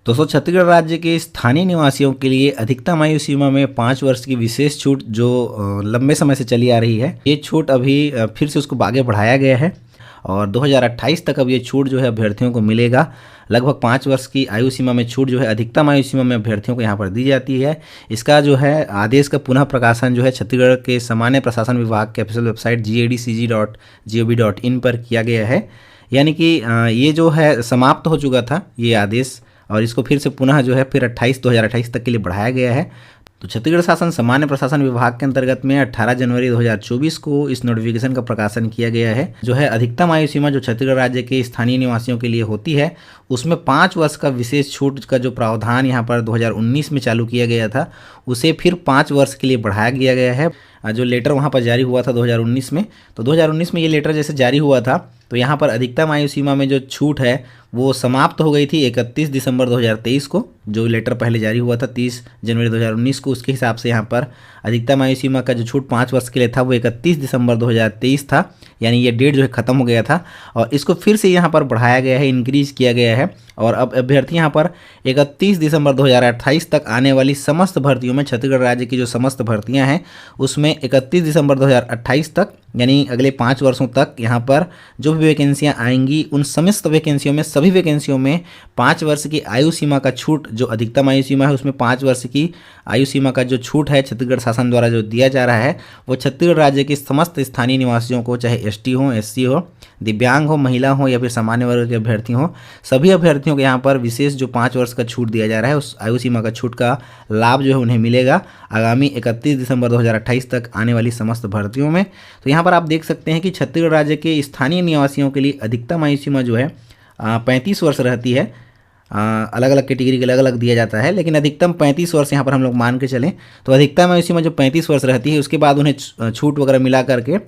दोस्तों, छत्तीसगढ़ राज्य के स्थानीय निवासियों के लिए अधिकतम आयु सीमा में 5 वर्ष की विशेष छूट जो लंबे समय से चली आ रही है, ये छूट अभी फिर से उसको आगे बढ़ाया गया है और 2028 तक अब ये छूट जो है अभ्यर्थियों को मिलेगा। लगभग 5 वर्ष की आयु सीमा में छूट जो है अधिकतम आयु सीमा में अभ्यर्थियों को यहाँ पर दी जाती है। इसका जो है आदेश का पुनः प्रकाशन जो है छत्तीसगढ़ के सामान्य प्रशासन विभाग के ऑफिशियल वेबसाइट gadcg.gov.in पर किया गया है। यानी कि ये जो है समाप्त हो चुका था ये आदेश और इसको फिर से पुनः जो है फिर 2028 तक के लिए बढ़ाया गया है। तो छत्तीसगढ़ शासन सामान्य प्रशासन विभाग के अंतर्गत में 18 जनवरी 2024 को इस नोटिफिकेशन का प्रकाशन किया गया है। जो है अधिकतम आयु सीमा जो छत्तीसगढ़ राज्य के स्थानीय निवासियों के लिए होती है उसमें 5 वर्ष का विशेष छूट का जो प्रावधान यहाँ पर 2019 में चालू किया गया था उसे फिर 5 वर्ष के लिए बढ़ाया गया है। जो लेटर वहाँ पर जारी हुआ था 2019 में, तो 2019 में ये लेटर जैसे जारी हुआ था तो यहाँ पर अधिकतम आयु सीमा में जो छूट है वो समाप्त हो गई थी 31 दिसंबर 2023 को। जो लेटर पहले जारी हुआ था 30 जनवरी 2019 को, उसके हिसाब से यहाँ पर अधिकतम आयु सीमा का जो छूट 5 वर्ष के लिए था वो 31 दिसंबर 2023 था। यानी ये डेट जो है ख़त्म हो गया था और इसको फिर से यहाँ पर बढ़ाया गया है, इंक्रीज़ किया गया है। और अब अभ्यर्थी यहाँ पर 31 दिसंबर 2028 तक आने वाली समस्त भर्तियों में छत्तीसगढ़ राज्य की जो समस्त भर्तियाँ हैं उसमें 31 दिसंबर 2028 तक यानी अगले 5 वर्षों तक यहाँ पर जो भी वैकेंसियाँ आएंगी उन समस्त वैकेंसियों में सभी वैकेंसियों में 5 वर्ष की आयु सीमा का छूट, जो अधिकतम आयु सीमा है उसमें 5 वर्ष की आयु सीमा का जो छूट है छत्तीसगढ़ शासन द्वारा जो दिया जा रहा है वो छत्तीसगढ़ राज्य के समस्त स्थानीय निवासियों को, चाहे एसटी हो, एससी हो, दिव्यांग हो, महिला हो या फिर सामान्य वर्ग के अभ्यर्थी हो, सभी अभ्यर्थियों को यहाँ पर विशेष जो 5 वर्ष का छूट दिया जा रहा है उस आयु सीमा का छूट का लाभ जो है उन्हें मिलेगा आगामी 31 दिसंबर 2028 तक आने वाली समस्त भर्तियों में। तो यहाँ पर आप देख सकते हैं कि छत्तीसगढ़ राज्य के स्थानीय निवासियों के लिए अधिकतम आयु सीमा जो है 35 वर्ष रहती है। अलग अलग कैटेगरी के अलग अलग दिया जाता है, लेकिन अधिकतम 35 वर्ष यहाँ पर हम लोग मान के चलें तो अधिकतम आयु सीमा जो 35 वर्ष रहती है उसके बाद उन्हें छूट वगैरह मिला करके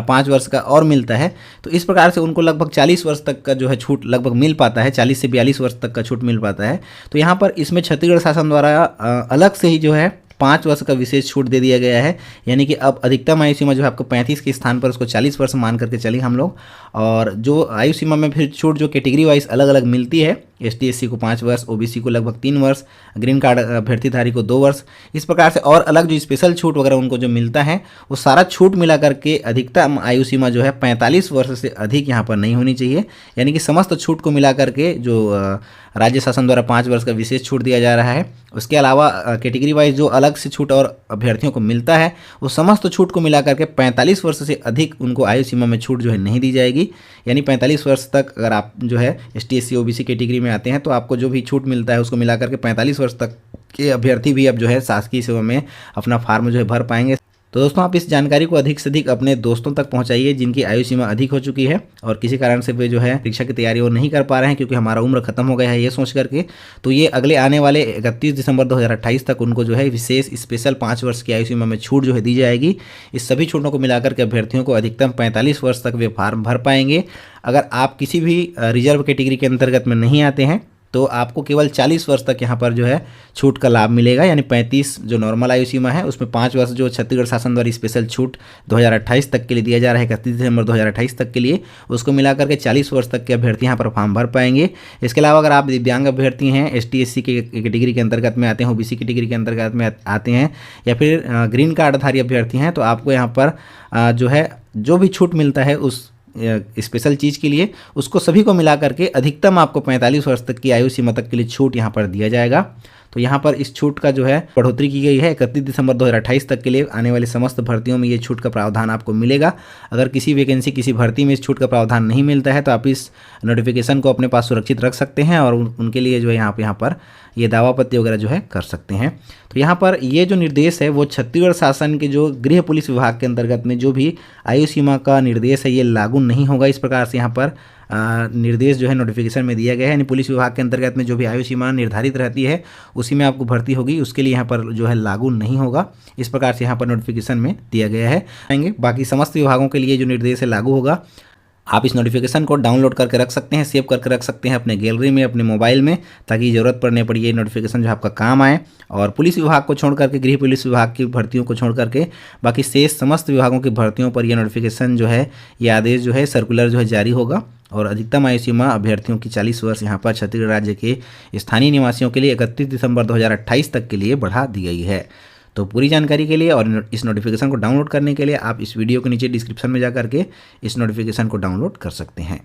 5 वर्ष का और मिलता है। तो इस प्रकार से उनको लगभग 40 वर्ष तक का जो है छूट लगभग मिल पाता है, 40 से 42 वर्ष तक का छूट मिल पाता है। तो यहाँ पर इसमें छत्तीसगढ़ शासन द्वारा अलग से ही जो है 5 वर्ष का विशेष छूट दे दिया गया है। यानी कि अब अधिकतम आयु सीमा जो है आपको 35 के स्थान पर उसको 40 वर्ष मान करके चलें हम लोग। और जो आयु सीमा में फिर छूट जो कैटेगरी वाइज अलग अलग मिलती है, एसटी एससी को 5 वर्ष, ओबीसी को लगभग 3 वर्ष, ग्रीन कार्ड अभ्यर्थीधारी को 2 वर्ष, इस प्रकार से और अलग जो स्पेशल छूट वगैरह उनको जो मिलता है वो सारा छूट मिला करके अधिकतम आयु सीमा जो है 45 वर्ष से अधिक यहाँ पर नहीं होनी चाहिए। यानी कि समस्त छूट को मिला करके जो राज्य शासन द्वारा 5 वर्ष का विशेष छूट दिया जा रहा है, उसके अलावा कैटेगरी वाइज जो अलग से छूट और अभ्यर्थियों को मिलता है वो समस्त छूट को मिला करके 45 वर्ष से अधिक उनको आयु सीमा में छूट जो है नहीं दी जाएगी। यानी 45 वर्ष तक अगर आप जो है एसटी एससी ओबीसी कैटेगरी में आते हैं तो आपको जो भी छूट मिलता है उसको मिला करके 45 वर्ष तक के अभ्यर्थी भी अब जो है शासकीय सेवा में अपना फॉर्म जो है भर पाएंगे। तो दोस्तों, आप इस जानकारी को अधिक से अधिक अपने दोस्तों तक पहुंचाइए जिनकी आयु सीमा अधिक हो चुकी है और किसी कारण से वे जो है परीक्षा की तैयारी वो नहीं कर पा रहे हैं क्योंकि हमारा उम्र खत्म हो गया है ये सोच करके। तो ये अगले आने वाले 31 दिसंबर 2028 तक उनको जो है विशेष स्पेशल 5 वर्ष की आयु सीमा में छूट जो है दी जाएगी। इस सभी छूटों को मिलाकर के अभ्यर्थियों को अधिकतम 45 वर्ष तक वे फॉर्म भर पाएंगे। अगर आप किसी भी रिजर्व कैटेगरी के अंतर्गत में नहीं आते हैं तो आपको केवल 40 वर्ष तक यहाँ पर जो है छूट का लाभ मिलेगा। यानी 35 जो नॉर्मल आयु सीमा है उसमें 5 वर्ष जो छत्तीसगढ़ शासन द्वारा स्पेशल छूट 2028 तक के लिए दिया जा रहा है, 31 दिसंबर 2028 तक के लिए, उसको मिलाकर के 40 वर्ष तक के अभ्यर्थी यहाँ पर फॉर्म भर पाएंगे। इसके अलावा अगर आप दिव्यांग अभ्यर्थी हैं, एसटी एससी के कैटेगरी के अंतर्गत में आते हैं, ओबीसी कैटेगरी के अंतर्गत में आते हैं या फिर ग्रीन कार्डधारी अभ्यर्थी हैं तो आपको यहाँ पर जो है जो भी छूट मिलता है उस स्पेशल चीज़ के लिए उसको सभी को मिला करके अधिकतम आपको 45 वर्ष तक की आयु सीमा तक के लिए छूट यहाँ पर दिया जाएगा। तो यहाँ पर इस छूट का जो है बढ़ोतरी की गई है। 31 दिसंबर 2028 तक के लिए आने वाली समस्त भर्तियों में ये छूट का प्रावधान आपको मिलेगा। अगर किसी वैकेंसी किसी भर्ती में इस छूट का प्रावधान नहीं मिलता है तो आप इस नोटिफिकेशन को अपने पास सुरक्षित रख सकते हैं और उनके लिए जो है यहाँ पर ये दावापत्ति वगैरह जो है कर सकते हैं। तो यहाँ पर ये जो निर्देश है वो छत्तीसगढ़ शासन के जो गृह पुलिस विभाग के अंतर्गत में जो भी आयु सीमा का निर्देश है ये लागू नहीं होगा। इस प्रकार से यहाँ पर निर्देश जो है नोटिफिकेशन में दिया गया है। यानी पुलिस विभाग के अंतर्गत में जो भी आयु सीमा निर्धारित रहती है उसी में आपको भर्ती होगी, उसके लिए यहाँ पर जो है लागू नहीं होगा। इस प्रकार से यहाँ पर नोटिफिकेशन में दिया गया है। बाकी समस्त विभागों के लिए जो निर्देश है लागू होगा। आप इस नोटिफिकेशन को डाउनलोड करके रख सकते हैं, सेव करके रख सकते हैं अपने गैलरी में, अपने मोबाइल में, ताकि ज़रूरत पड़ने पर ये नोटिफिकेशन जो आपका काम आए। और पुलिस विभाग को छोड़ करके, गृह पुलिस विभाग की भर्तियों को छोड़ करके बाकी शेष समस्त विभागों की भर्तियों पर यह नोटिफिकेशन जो है, ये आदेश जो है, सर्कुलर जो है जारी होगा। और अधिकतम आयु सीमा अभ्यर्थियों की 40 वर्ष यहाँ पर छत्तीसगढ़ राज्य के स्थानीय निवासियों के लिए 31 दिसंबर 2028 तक के लिए बढ़ा दी गई है। तो पूरी जानकारी के लिए और इस नोटिफिकेशन को डाउनलोड करने के लिए आप इस वीडियो के नीचे डिस्क्रिप्शन में जा करके इस नोटिफिकेशन को डाउनलोड कर सकते हैं।